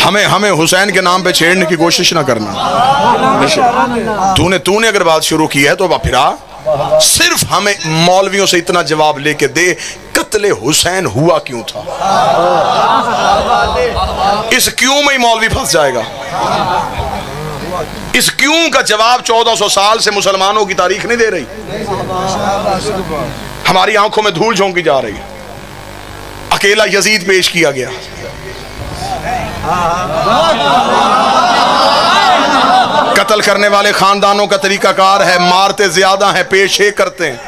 हमें हुसैन के नाम पे छेड़ने की कोशिश ना करना। तूने अगर बात शुरू की है तो फिरा सिर्फ हमें मौलवियों से इतना जवाब लेके दे, कत्ले हुसैन हुआ क्यों था? इस क्यों में ही मौलवी फंस जाएगा। इस क्यों का जवाब 1400 साल से मुसलमानों की तारीख नहीं दे रही। हमारी आंखों में धूल झोंकी जा रही है। अकेला यजीद पेश किया गया। कत्ल करने वाले खानदानों का तरीकाकार है, मारते ज्यादा है, पेश एक करते हैं।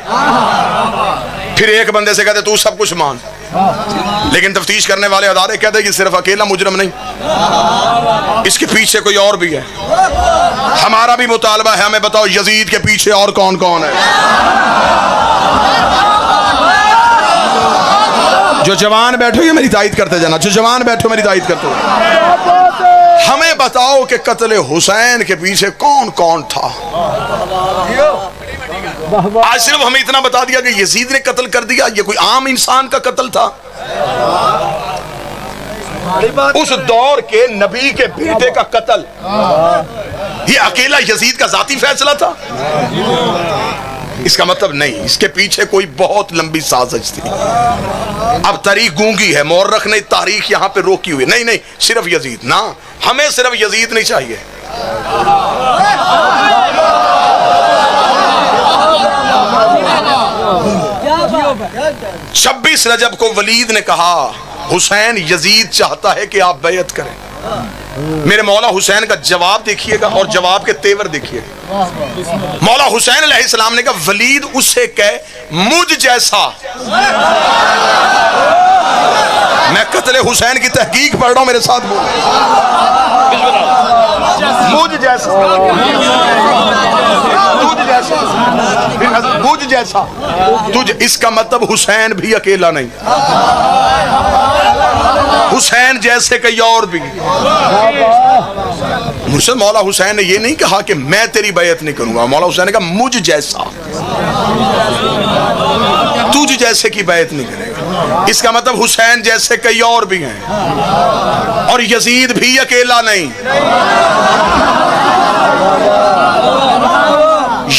फिर एक बंदे से कहते तू सब कुछ मान, लेकिन तफ्तीश करने वाले अदारे कहते ये सिर्फ अकेला मुजरम नहीं, इसके पीछे कोई और भी है। हमारा भी मुतालबा है, हमें बताओ यजीद के पीछे और कौन कौन है। जो जवान बैठो ये मेरी तायद करते जाना, जो जवान बैठो मेरी तायद करते जाना। हमें बताओ कि कत्ले हुसैन के पीछे कौन कौन था। आज सिर्फ हमें इतना बता दिया कि यजीद ने कत्ल कर दिया, ये कोई आम इंसान का कत्ल था। उस दौर के नबी के बेटे का कत्ल ये अकेला यजीद का जाती फैसला था? इसका मतलब नहीं, इसके पीछे कोई बहुत लंबी साजिश थी। अब तारीख गूंगी है, मौर्रख ने तारीख यहां पे रोकी हुई। नहीं नहीं, सिर्फ यजीद ना, हमें सिर्फ यजीद नहीं चाहिए। 26 रजब को वलीद ने कहा हुसैन यजीद चाहता है कि आप बैयत करें। मेरे मौला हुसैन का जवाब देखिएगा और जवाब के तेवर देखिएगा। मौला हुसैन अलैहिस्सलाम ने कहा वलीद उससे कह मुझ जैसा। मैं कत्ले हुसैन की तहकीक पढ़ रहा हूं, मेरे साथ बोल। मुझ जैसा, मुझ जैसा तुझ, इसका मतलब हुसैन भी अकेला नहीं, हुसैन जैसे कई और भी। मुझसे मौला हुसैन ने यह नहीं कहा कि मैं तेरी बैयत नहीं करूंगा, मौला हुसैन ने कहा मुझ जैसा, तुझ जैसे की बैयत नहीं करेगा। इसका मतलब हुसैन जैसे कई और भी हैं, और यजीद भी अकेला नहीं।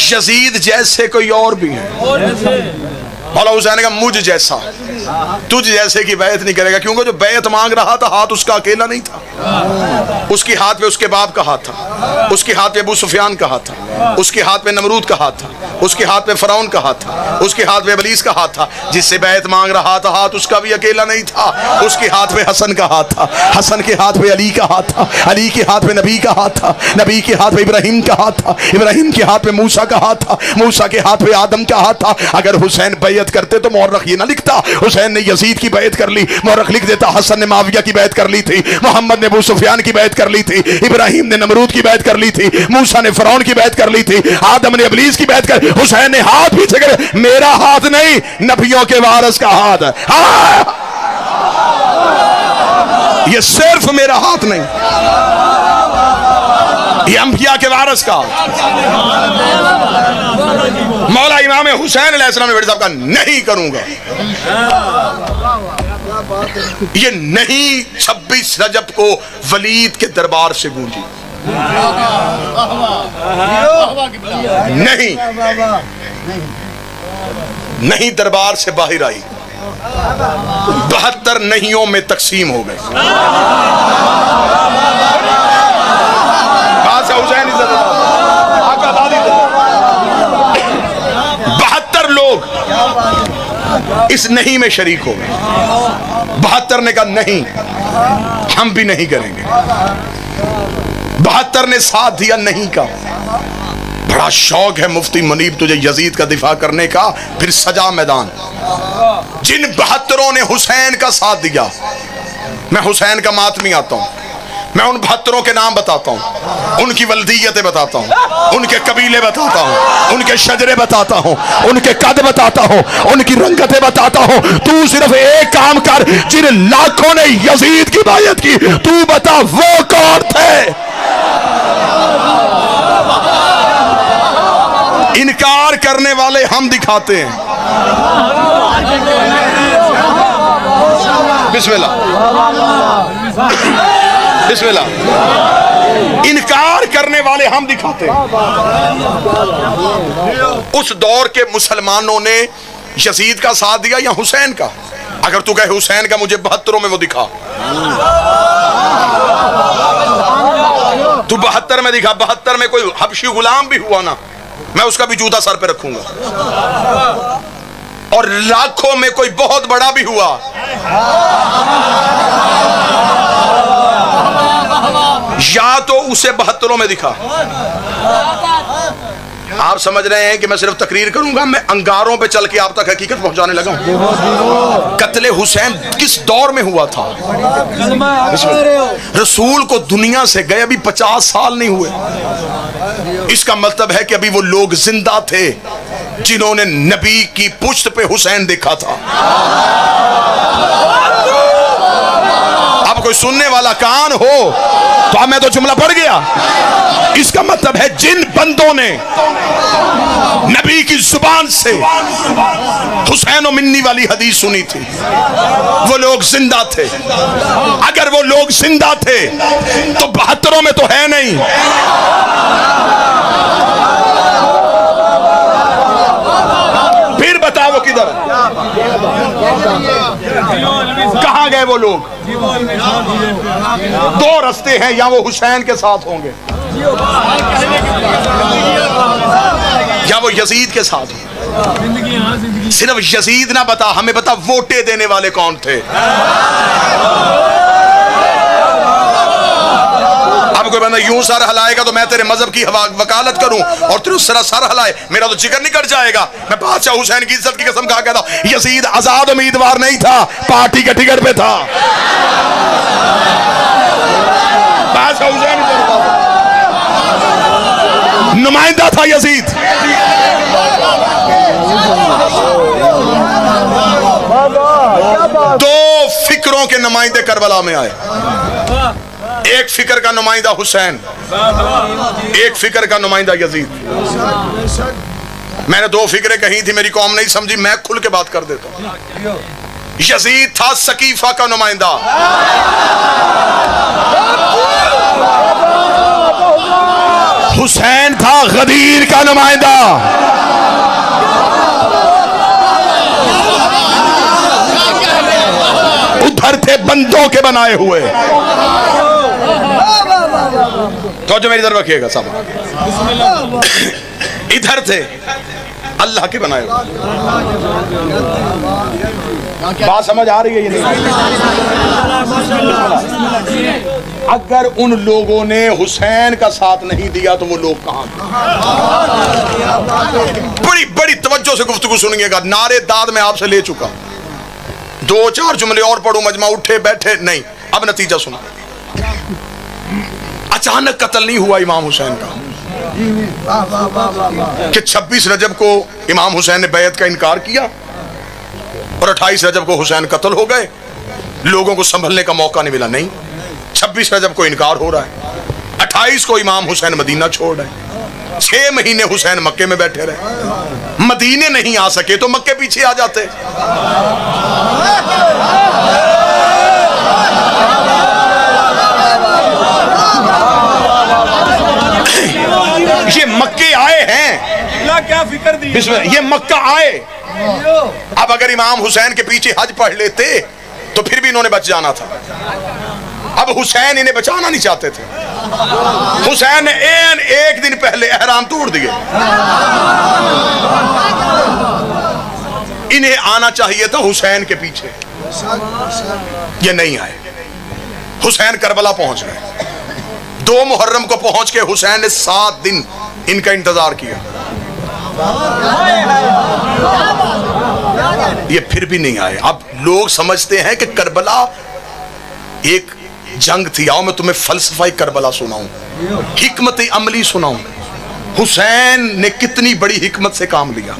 यजीद जैसे कोई और भी है। मौला हुसैन का मुझ जैसा, तुझ जैसे की बैयत नहीं करेगा, क्योंकि जो बैयत मांग रहा था हाथ उसका अकेला नहीं था। उसके हाथ पे उसके बाप का हाथ था, उसके हाथ पे अबू सुफियान का हाथ था, उसके हाथ पे नमरूद का हाथ था, उसके हाथ पे फरौन का हाथ था, उसके हाथ पे इब्लीस का हाथ था। जिससे बैयत मांग रहा था हाथ उसका भी अकेला नहीं था। उसके हाथ पे हसन का हाथ था, हसन के हाथ पे अली का हाथ था, अली के हाथ पे नबी का हाथ था, नबी के हाथ पे इब्राहिम का हाथ था, इब्राहिम के हाथ पे मूसा का हाथ था, मूसा के हाथ पे आदम का हाथ था। अगर हुसैन बैयत करते तो मौर्रख ये ना लिखता हुसैन ने यजीद की बैयत कर ली, मौर्रख लिख देता हसन ने माविया की बैयत कर ली थी, मोहम्मद ने अबू सुफियान की बैयत कर ली थी, इब्राहिम ने नमरूद की बैयत कर ली थी, मूसा ने फरौन की बैयत कर ली थी, आदम ने इब्लीस की बैयत कर। हुसैन ने हाथ पीछे कर, मेरा हाथ नहीं, नबियों के वारिस का हाथ है। ये सिर्फ मेरा हाथ नहीं, ये अंबिया के वारिस का। मौला इमाम हुसैन अलैहिस्सलाम ने बेटे साहब का नहीं करूंगा, ये नहीं 26 रजब को वलीद के दरबार से गूंजी। नहीं नहीं दरबार से बाहर आई, 72 नहियों में तकसीम हो गए। हुसैन 72 लोग इस नहीं में शरीक हो गए। 72 ने कहा नहीं, हम भी नहीं करेंगे। 72 ने साथ दिया नहीं का। बड़ा शौक है मुफ्ती मुनीब तुझे यजीद का दिफा करने का, फिर सजा मैदान। जिन 72 ने हुसैन का साथ दिया, मैं हुसैन का मातमी आता हूं, मैं उन 72 के नाम बताता हूं, उनकी वल्दियतें बताता हूं, उनके कबीले बताता हूं, उनके शजरे बताता हूं, उनके कद बताता हूं, उनकी रंगतें बताता हूं। तू सिर्फ एक काम कर, जिन लाखों ने यजीद की बैयत की, तू बता वो कौन थे। इनकार करने वाले हम दिखाते हैं। बिस्मिल्लाह। बिस्मिल्लाह। इनकार करने वाले हम दिखाते हैं। उस दौर के मुसलमानों ने यजीद का साथ दिया या हुसैन का? अगर तू कहे हुसैन का, मुझे 72 में वो दिखा। तू 72 में दिखा। 72 में कोई हबशी गुलाम भी हुआ ना, मैं उसका भी जूता सर पे रखूंगा। और लाखों में कोई बहुत बड़ा भी हुआ, या तो उसे 72 में दिखा। आप समझ रहे हैं कि मैं सिर्फ तकरीर करूंगा? मैं अंगारों पे चल के आप तक हकीकत पहुंचाने लगा हूं। कत्ले हुसैन किस दौर में हुआ था? रसूल को दुनिया से गए अभी 50 साल नहीं हुए। इसका मतलब है कि अभी वो लोग जिंदा थे जिन्होंने नबी की पुश्त पे हुसैन देखा था। अब कोई सुनने वाला कान हो तो अब मैं तो जुमला पढ़ गया। इसका मतलब है जिन बंदों ने नबी की जुबान से हुसैन और मिन्नी वाली हदीस सुनी थी, वो लोग जिंदा थे। अगर वो लोग जिंदा थे तो 72 में तो है नहीं। फिर बताओ किधर, कहां गए वो लोग? दो रास्ते हैं, या वो हुसैन के साथ होंगे या वो यजीद के साथ होंगे। सिर्फ यजीद ना बता, हमें बता वोटे देने वाले कौन थे। अब कोई बंदा यूं सर हिलाएगा तो मैं तेरे मजहब की वकालत करूं और तेरे सर हिलाए, मेरा तो जिगर निकल जाएगा। मैं बादशाह हुसैन की इज्जत की कसम खा कहता हूं, यजीद आजाद उम्मीदवार नहीं था, पार्टी के टिकट पे था। बादशाह हुसैन नुमाइंदा था यजीद। दो फिक्रों के नुमाइंदे करबला में आए। एक फिक्र का नुमाइंदा हुसैन, एक फिक्र का नुमाइंदा यजीद। मैंने दो फिक्रें कही थी, मेरी कौम नहीं समझी, मैं खुल के बात कर देता हूं। यजीद था सकीफा का नुमाइंदा, हुसैन था गदीर का नुमाइंदा। उधर थे बंदों के बनाए हुए। तो जो मेरी तरफ रखिएगा सब, इधर थे अल्लाह के बनाए हुए। बात समझ आ रही है ये नहीं? अगर उन लोगों ने हुसैन का साथ नहीं दिया तो वो लोग कहां थे? बड़ी बड़ी तवज्जो से गुफ्तगू सुनिएगा। नारे दाद में आपसे ले चुका, दो चार जुमले और पढ़ू, मजमा उठे बैठे नहीं। अब नतीजा सुना। अचानक कत्ल नहीं हुआ इमाम हुसैन का कि 26 रजब को इमाम हुसैन ने बैत का इनकार किया और 28 रजब को हुसैन कत्ल हो गए, लोगों को संभलने का मौका नहीं मिला। नहीं, 26 रजब को इनकार हो रहा है, 28 को इमाम हुसैन मदीना छोड़ रहे। 6 महीने हुसैन मक्के में बैठे रहे। मदीने नहीं आ सके तो मक्के पीछे आ जाते। ये मक्के आए हैं, क्या फिक्र दी, ये मक्का आए। अब अगर इमाम हुसैन के पीछे हज पढ़ लेते तो फिर भी इन्होंने बच जाना था। अब हुसैन इन्हें बचाना नहीं चाहते थे। हुसैन ने एक दिन पहले एहराम तोड़ दिए। इन्हें आना चाहिए था हुसैन के पीछे, ये नहीं आए। हुसैन करबला पहुंच गए। 2 मुहर्रम को पहुंच के हुसैन ने 7 दिन इनका इंतजार किया। ये फिर भी नहीं आए। अब लोग समझते हैं कि करबला एक जंग थी। आओ मैं तुम्हें फलसफा करबला सुनाऊं, हिकमत अमली सुनाऊं। हुसैन ने कितनी बड़ी हिकमत से काम लिया।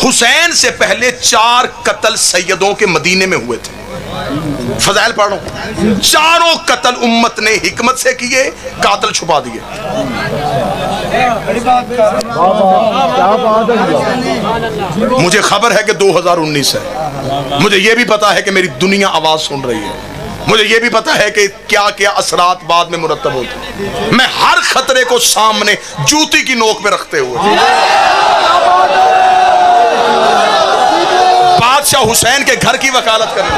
हुसैन से पहले 4 कत्ल सैयदों के मदीने में हुए थे। फजाइल पढ़ो, चारों कत्ल उम्मत ने हिकमत से किए, कातिल छुपा दिए। मुझे खबर है कि 2019 है, मुझे यह भी पता है कि मेरी दुनिया आवाज सुन रही है। मुझे ये भी पता है कि क्या क्या असरात बाद में मुरतब होते हैं। मैं हर खतरे को सामने जूती की नोक पे रखते हुए बादशाह हुसैन के घर की वकालत करें।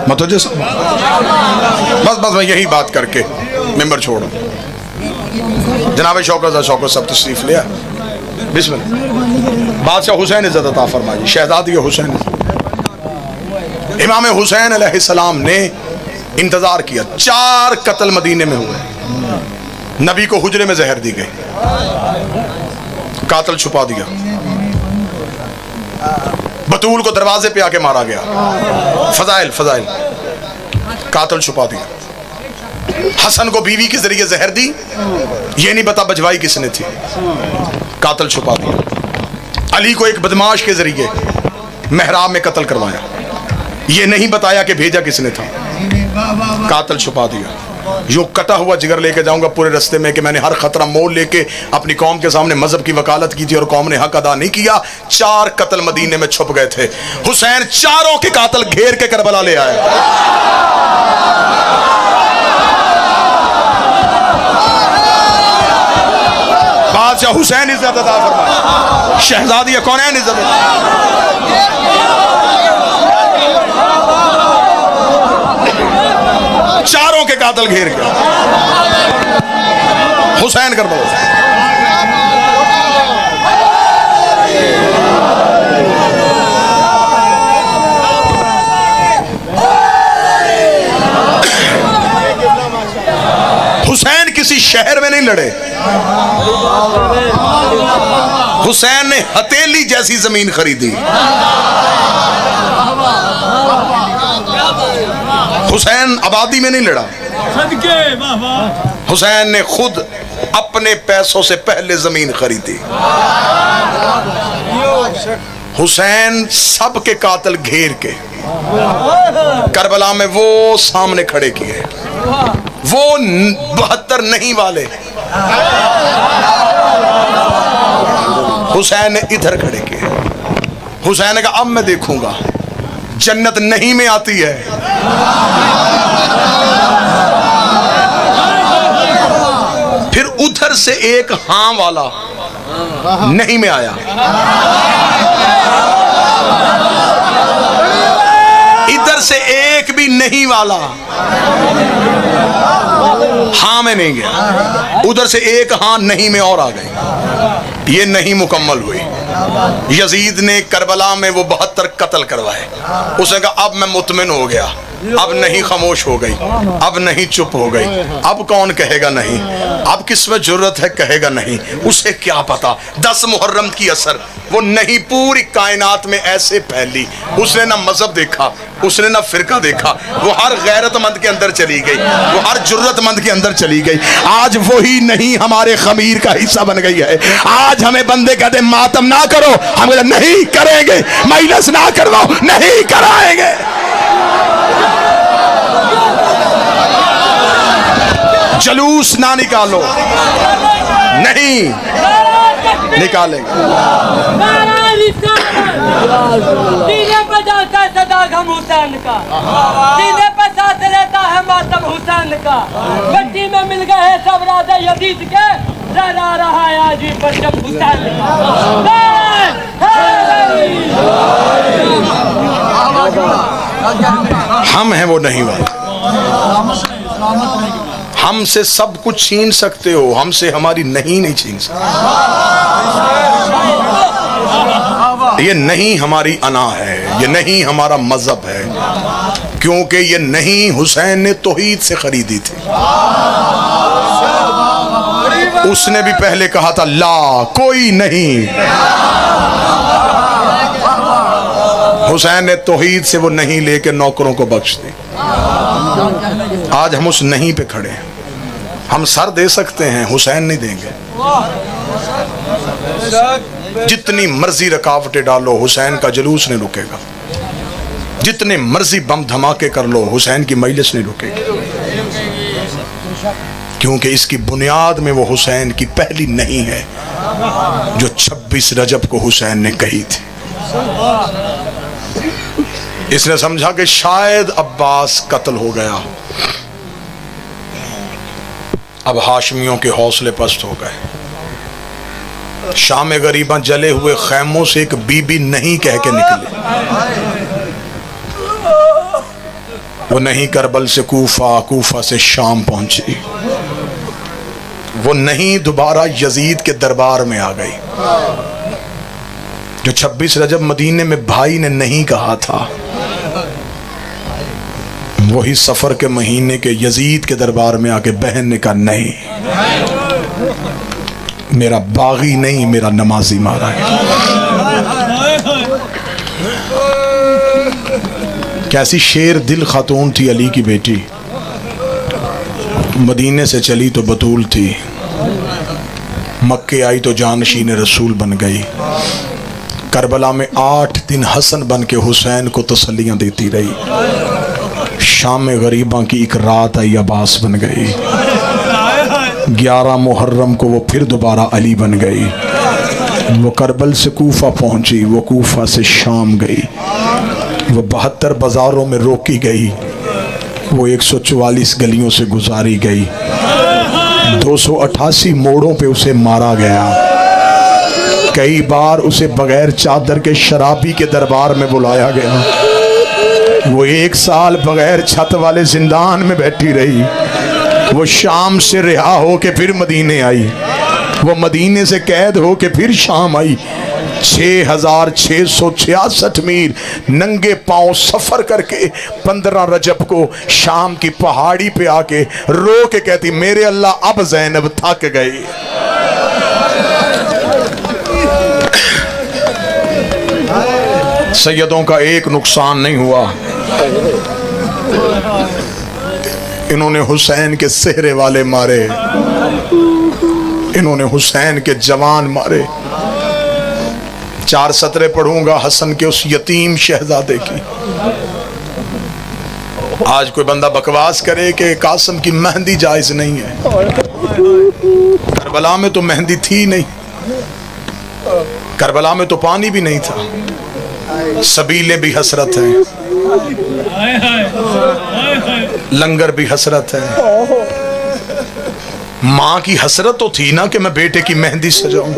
मत हो जैसा बस मैं यही बात करके मेंबर छोड़ो। जनाब शौकत सब तशरीफ लिया। बिस्मिल्लाह। बादशाह हुसैन इज़्ज़त अता फरमाई, शहजादी हुसैन। इमाम हुसैन अलैहिस्सलाम ने इंतजार किया। 4 कत्ल मदीने में हुए। नबी को हुजरे में जहर दी गई, कातिल छुपा दिया। बतूल को दरवाजे पे आके मारा गया। फजाइल कातिल छुपा दिया। हसन को बीवी के जरिए जहर दी, ये नहीं पता बजवाई किसने थी, कातिल छुपा दिया। अली को एक बदमाश के जरिए मेहराब में कत्ल करवाया, ये नहीं बताया कि भेजा किसने था, कातिल छुपा दिया। यो कटा हुआ जिगर लेके जाऊंगा पूरे रास्ते में कि मैंने हर खतरा मोल लेके अपनी कौम के सामने मजहब की वकालत की थी और कौम ने हक अदा नहीं किया। 4 कत्ल मदीने में छुप गए थे। हुसैन चारों के कातिल घेर के करबला ले आए। बादशाह हुसैन इज़्ज़त अता फरमाए, शहजादी कौनैन इज़्ज़त चारों के कातिल घेर के हुसैन कर दो। हुसैन किसी शहर में नहीं लड़े। हुसैन ने हथेली जैसी जमीन खरीदी। हुसैन आबादी में नहीं लड़ा। हुसैन ने खुद अपने पैसों से पहले जमीन खरीदी। हुसैन सबके कातिल घेर के करबला में वो सामने खड़े किए, वो 72 नहीं वाले हुसैन ने इधर खड़े किए। हुसैन ने कहा अब मैं देखूंगा जन्नत नहीं में आती है। फिर उधर से एक हाँ वाला नहीं में आया, इधर से एक भी नहीं वाला हाँ में नहीं गया, उधर से एक हाँ नहीं में और आ गई। ये नहीं मुकम्मल हुई। यजीद ने करबला में वो 72 कत्ल करवाए। उसने कहा अब मैं मुतमिन हो गया, अब नहीं खामोश हो गई, अब नहीं चुप हो गई, अब कौन कहेगा नहीं, अब किसमें जुर्रत है कहेगा नहीं। उसे क्या पता 10 मुहर्रम की असर वो नहीं पूरी कायनात में ऐसे फैली। उसने ना मजहब देखा, उसने ना फिरका देखा, वो हर गैरतमंद के अंदर चली गई, वो हर जुर्रतमंद के अंदर चली गई। आज वही नहीं हमारे खमीर का हिस्सा बन गई है। आज हमें बंदे कहते मातम ना करो, हम नहीं करेंगे, माइनस ना करवाओ, नहीं कराएंगे। जलूस ना निकालो, नहीं निकालेंगे। सीने पे जाता है सदा गम हुसैन का, सीने पे साथ रहता है मातम हुसैन का। मिट्टी में मिल गए सब राजा यजीद के, लहरा रहा है आज भी परचम हुसैन का। हम हैं वो नहीं वाले। हमसे सब कुछ छीन सकते हो, हमसे हमारी नहीं छीन सकते। ये नहीं हमारी अना है, ये नहीं हमारा मजहब है, क्योंकि ये नहीं हुसैन ने तौहीद से खरीदी थी। उसने भी पहले कहा था ला कोई नहीं, हुसैन ने तौहीद से वो नहीं लेके नौकरों को बख्श दी। आज हम उस नहीं पे खड़े हैं। हम सर दे सकते हैं, हुसैन नहीं देंगे। जितनी मर्जी रुकावटें डालो, हुसैन का जुलूस नहीं रुकेगा। जितने मर्जी बम धमाके कर लो, हुसैन की मजलिस नहीं रुकेगी। क्योंकि इसकी बुनियाद में वो हुसैन की पहली नहीं है जो 26 रजब को हुसैन ने कही थी। इसने समझा कि शायद अब्बास कत्ल हो गया, अब हाशमियों के हौसले पस्त हो गए। शाम गरीबा जले हुए खैमों से एक बीबी नहीं कह के निकले। वो नहीं करबल से कूफा, कूफा से शाम पहुंची। वो नहीं दोबारा यजीद के दरबार में आ गई। जो 26 रजब मदीने में भाई ने नहीं कहा था, वही सफर के महीने के यजीद के दरबार में आके बहन ने कहा नहीं, मेरा बागी नहीं, मेरा नमाजी मारा है। कैसी शेर दिल खातून थी, अली की बेटी। मदीने से चली तो बतूल थी, मक्के आई तो जानशीन रसूल बन गई। करबला में 8 दिन हसन बन के हुसैन को तसल्लियां देती रही। शाम गरीबा की एक रात आई, अब्बास बन गई। 11 मुहर्रम को वो फिर दोबारा अली बन गई। वो करबल से कूफा पहुंची, वो कूफा से शाम गई, वो 72 बाजारों में रोकी गई, वो 144 गलियों से गुजारी गई, 288 मोड़ों पे उसे मारा गया। कई बार उसे बगैर चादर के शराबी के दरबार में बुलाया गया। वो 1 साल बगैर छत वाले जिंदान में बैठी रही। वो शाम से रिहा हो के फिर मदीने आई। वो मदीने से कैद हो के फिर शाम आई। 6666 मील नंगे पांव सफर करके 15 रजब को शाम की पहाड़ी पे आके रो के कहती, मेरे अल्लाह अब ज़ैनब थक गई। सैयदों का एक नुकसान नहीं हुआ, इन्होंने हुसैन के सेहरे वाले मारे, इन्होंने हुसैन के जवान मारे। 4 सतरें पढ़ूंगा हसन के उस यतीम शहजादे की। आज कोई बंदा बकवास करे कि कासिम की मेहंदी जायज नहीं है। करबला में तो मेहंदी थी नहीं, करबला में तो पानी भी नहीं था। सबीले भी हसरत है, लंगर भी हसरत है। माँ की हसरत तो थी ना कि मैं बेटे की मेहंदी सजाऊं।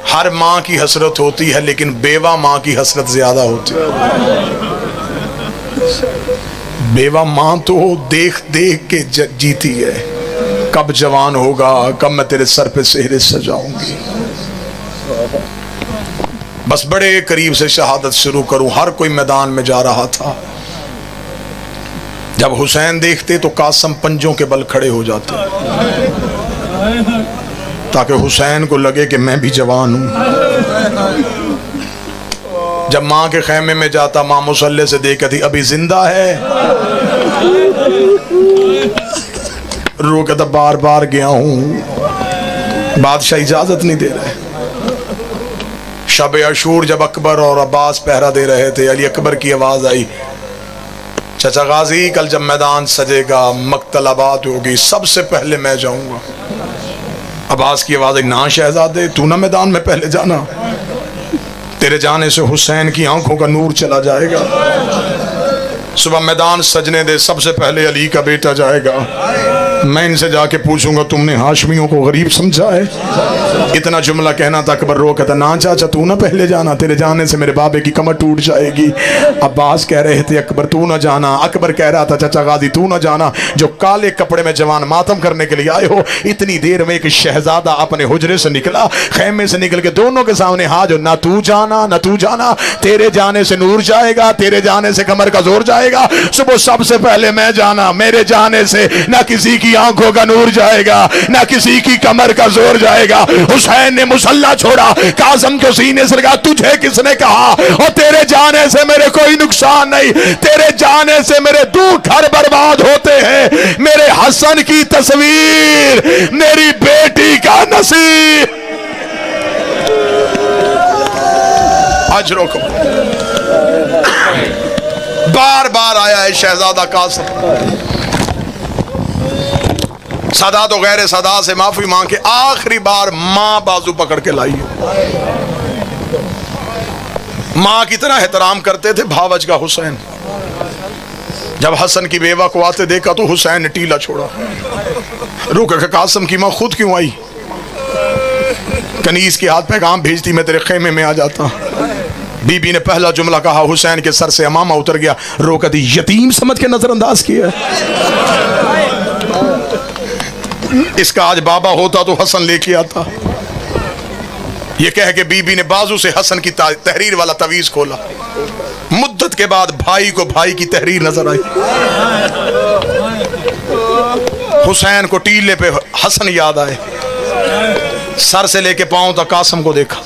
हर माँ की हसरत होती है, लेकिन बेवा माँ की हसरत ज्यादा होती है। बेवा माँ तो देख देख के जीती है, कब जवान होगा, कब मैं तेरे सर पे सेहरे सजाऊंगी। बस बड़े करीब से शहादत शुरू करूं। हर कोई मैदान में जा रहा था। जब हुसैन देखते तो कासिम पंजों के बल खड़े हो जाते, ताकि हुसैन को लगे कि मैं भी जवान हूं। जब माँ के खेमे में जाता, माँ मुसल्ले से देखती अभी जिंदा है, रो कहता बार बार गया हूं, बादशाह इजाजत नहीं दे रहे। शब अशूर जब अकबर और अब्बास पहरा दे रहे थे, अली अकबर की आवाज आई, चाचा गाजी कल जब मैदान सजेगा, मक्तल आबाद होगी, सबसे पहले मैं जाऊंगा। अब्बास की आवाज आई, ना शहजादे तू ना मैदान में पहले जाना, तेरे जाने से हुसैन की आंखों का नूर चला जाएगा। सुबह मैदान सजने दे, सबसे पहले अली का बेटा जाएगा। मैं इनसे जाके पूछूंगा तुमने हाशमियों को गरीब समझा है? इतना जुमला कहना था, अकबर रो कहता ना चाचा तू ना पहले जाना, तेरे जाने से मेरे बाबे की कमर टूट जाएगी। अब्बास कह रहे थे अकबर तू ना जाना, अकबर कह रहा था चाचा गाजी तू ना जाना, जो काले कपड़े में जवान मातम करने के लिए आए हो। इतनी देर में एक शहजादा अपने हुजरे से निकला, खेमे से निकल के दोनों के सामने हाजिर, ना तू जाना ना तू जाना, तेरे जाने से नूर जाएगा, तेरे जाने से कमर का जोर जाएगा। सुबह सबसे पहले मैं जाना, मेरे जाने से ना किसी की की आंखों का नूर जाएगा, ना किसी की कमर का जोर जाएगा। हुसैन ने मुसल्ला छोड़ा, कासिम को सीने से लगा, तुझे किसने कहा? और तेरे जाने से मेरे कोई नुकसान नहीं, तेरे जाने से मेरे 2 घर बर्बाद होते हैं। मेरे हसन की तस्वीर, मेरी बेटी का नसीब। आज रोको, बार बार आया है शहजादा कासिम। सदा तो गैर सदा से माफी मांग के आखिरी बार मां बाजू पकड़ के लाई है। मां की तरह एहतराम करते थे भावज का हुसैन। जब हसन की बेवा को आते देखा तो हुसैन ने टीला छोड़ा, रुक के कासिम की मां खुद क्यों आई? कनीज के हाथ पैगाम भेजती, मैं तेरे खेमे में आ जाता। बीबी ने पहला जुमला कहा, हुसैन के सर से अमामा उतर गया। रोका दी, यतीम समझ के नजरअंदाज किया। इसका आज बाबा होता तो हसन लेके आता। ये कह के बीबी ने बाजू से हसन की तहरीर वाला तवीज खोला। मुद्दत के बाद भाई को भाई की तहरीर नजर आई। हुसैन को टीले पे हसन याद आए। सर से लेके पांव तक कासिम को देखा,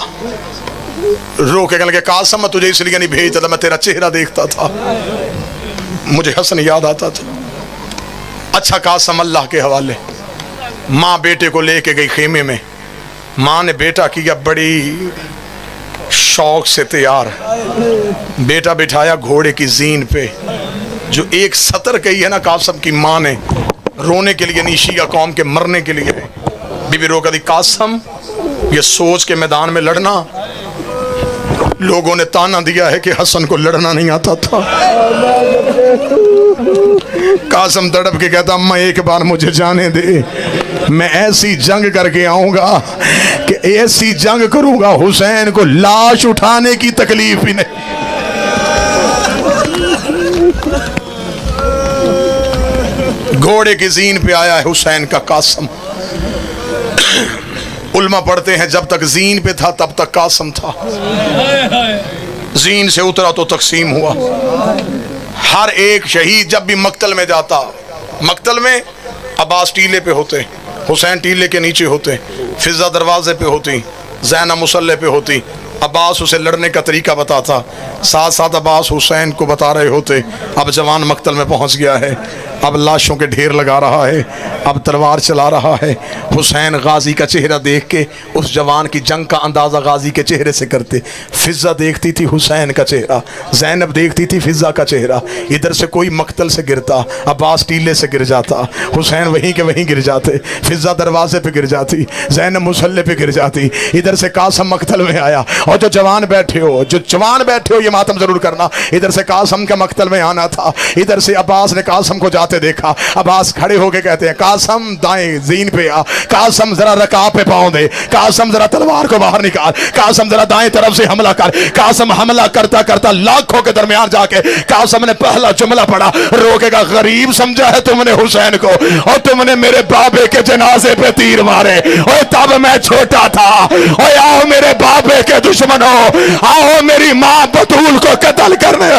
रो के कहने लगे, कासिम मैं तुझे इसलिए नहीं भेजता था, मैं तेरा चेहरा देखता था, मुझे हसन याद आता था। अच्छा कासिम अल्लाह के हवाले। माँ बेटे को लेके गई खेमे में। माँ ने बेटा किया बड़ी शौक से तैयार। बेटा बिठाया घोड़े की जीन पे, जो एक सतर कही है ना कासिम की माँ ने, रोने के लिए नहीं, शिया कौम के मरने के लिए। बीबी रोका दी, कासिम ये सोच के मैदान में लड़ना, लोगों ने ताना दिया है कि हसन को लड़ना नहीं आता था। कासिम तड़प के कहता, अम्मा एक बार मुझे जाने दे, मैं ऐसी जंग करके आऊंगा कि ऐसी जंग करूंगा हुसैन को लाश उठाने की तकलीफ ही नहीं। घोड़े की जीन पे आया है हुसैन का कासिम। उल्मा पढ़ते हैं जब तक जीन पे था तब तक कासिम था, जीन से उतरा तो तकसीम हुआ। हर एक शहीद जब भी मक्तल में जाता, मक्तल में अब्बास टीले पे होते, हुसैन टीले के नीचे होते, फिजा दरवाजे पे होती, ज़ैनब मुसल्ले पे होती। अब्बास उसे लड़ने का तरीका बताता, साथ साथ अब्बास हुसैन को बता रहे होते, अब जवान मक्तल में पहुंच गया है, अब लाशों के ढेर लगा रहा है, अब तलवार चला रहा है। हुसैन गाजी का चेहरा देख के उस जवान की जंग का अंदाज़ा गाजी के चेहरे से करते। फिजा देखती थी हुसैन का चेहरा, ज़ैनब देखती थी फिजा का चेहरा। इधर से कोई मक्तल से गिरता, अब्बास टीले से गिर जाता, हुसैन वहीं के वहीं गिर जाते, फिजा दरवाजे पे गिर जाती, ज़ैनब मुसल्ले पे गिर जाती। इधर से कासिम मक्तल में आया, और जो जवान बैठे हो ये मातम जरूर करना, इधर से कासिम का मक्तल में आना था। इधर से अब्बास ने कासिम को जाते देखा। अब्बास खड़े होके कहते हैं, कासिम दाएं जीन पे आ, कासिम जरा रकाब पे पाँव दे, कासिम जरा तलवार को बाहर निकाल, कासिम जरा दाएं तरफ से हमला कर। कासिम हमला करता करता लाखों के दरमियान जाके कासिम ने पहला जुमला पढ़ा, रोकेगा, गरीब समझा है तुमने हुसैन को, और तुमने मेरे बाबे के जनाजे पे तीर मारे, और तब मैं छोटा था। और आओ मेरे बाबे के दुश्मनों, आओ मेरी मां बतूल को कत्ल करने।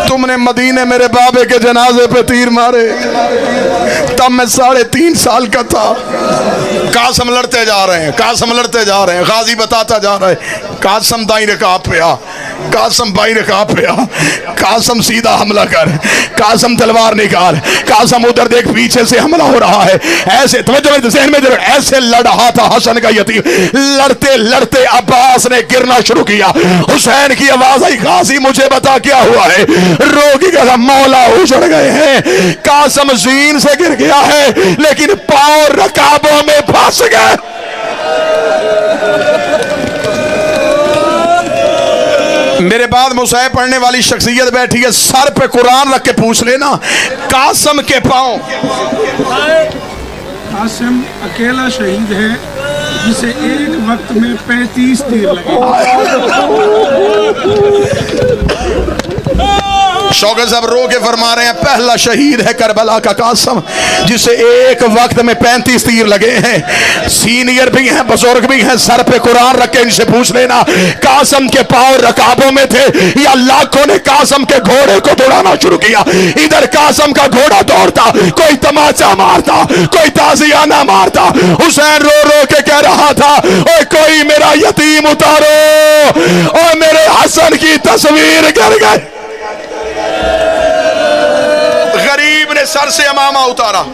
तुमने मदीने मेरे बाबे के जनाजे पे तीर मारे, तब मैं 3.5 साल का था। कासिम लड़ते जा रहे हैं, कासिम लड़ते जा रहे हैं, गाजी बताता जा रहा है, कासिम दाई रकाब पे आ, कासिम बाई रकाब पे आ, कासिम सीधा हमला कर, कासिम तलवार निकाल, कासिम उधर देख पीछे से हमला हो रहा है। ऐसे ज़हन में जरूर ऐसे लड़ रहा था हसन का यतीम। लड़ते लड़ते अब्बास ने गिरना शुरू किया। हुसैन की आवाज आई, गाजी मुझे बता क्या हुआ है? रोगी का मौला उजड़ गए हैं। कासिम जीन से गिर गया है, लेकिन पांव रकाबों में फंस गए। मेरे बाद मुसाहिब पढ़ने वाली शख्सियत बैठी है, सर पे कुरान रख के पूछ लेना, कासिम के पांव। कासिम अकेला शहीद है जिसे एक वक्त में 35 तीर लगे। शौकत साहब रो के फरमा रहे हैं, पहला शहीद है करबला का कासम, जिसे एक वक्त में 35 तीर लगे हैं। सीनियर भी हैं, बुजुर्ग भी हैं, सर पे कुरान रख के इनसे पूछ लेना, कासम के पांव रकाबों में थे या लाखों ने कासम के घोड़े को दौड़ाना शुरू किया। इधर कासम का घोड़ा दौड़ता, कोई तमाचा मारता, कोई ताजियाना मारता। हुसैन रो रो के कह रहा था, ओए कोई मेरा यतीम उतारो, और मेरे हसन की तस्वीर गिर गई। गरीब ने सर से अमामा उतारा।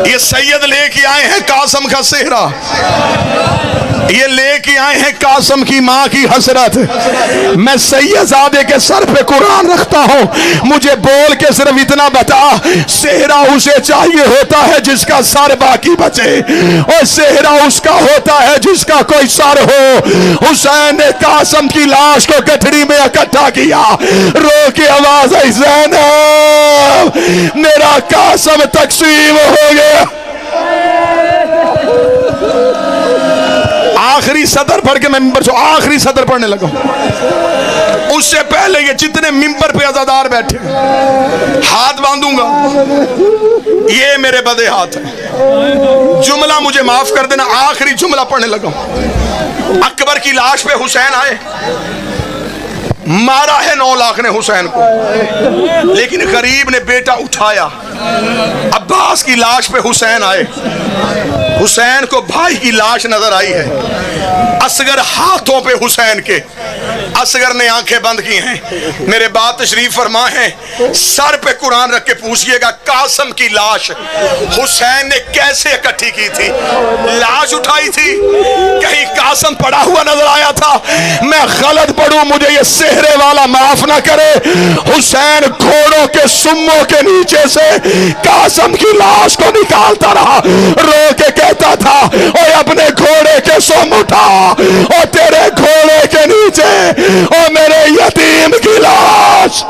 ये सैयद लेके आए हैं कासम का सेहरा, ये लेके आए हैं कासम की मां की हसरत। मैं सैयदजादे के सर पे कुरान रखता हूं, मुझे बोल के सिर्फ इतना बता, सेहरा उसे चाहिए होता है जिसका सर बाकी बचे, और सेहरा उसका होता है जिसका कोई सर हो। हुसैन ने कासम की लाश को गठरी में इकट्ठा किया, रो के आवाज आई, ज़ैनब मेरा कासम तकसीम हो गया। आखिरी सदर पढ़ के मैं मिंबर से आखिरी सदर पढ़ने लगा। उससे पहले ये जितने मिंबर पे अज़ादार बैठे हाथ बांधूंगा, ये मेरे बदे हाथ है। जुमला मुझे माफ कर देना, आखिरी जुमला पढ़ने लगा। अकबर की लाश पे हुसैन आए, मारा है 9 लाख ने हुसैन को, लेकिन गरीब ने बेटा उठाया। अब्बास की लाश पे हुसैन आए, हुसैन को भाई की लाश नजर आई है। असगर हाथों पे हुसैन के, असगर ने आंखें बंद की हैं। मेरे बात तशरीफ फरमा है, सर पे कुरान रख के पूछिएगा कासम की लाश हुसैन ने कैसे इकट्ठी की थी। लाश उठाई थी, कहीं कासम पड़ा हुआ नजर आया था? मैं गलत पढ़ूं, मुझे ये सेहरे वाला माफ ना करे। हुसैन घोड़ों के सुम्मों के नीचे से कासम की लाश को निकालता रहा, रो के कहता था, ओए अपने घोड़े के सुम उठा, और तेरे घोड़े के नीचे और मेरे यतीम की लाश।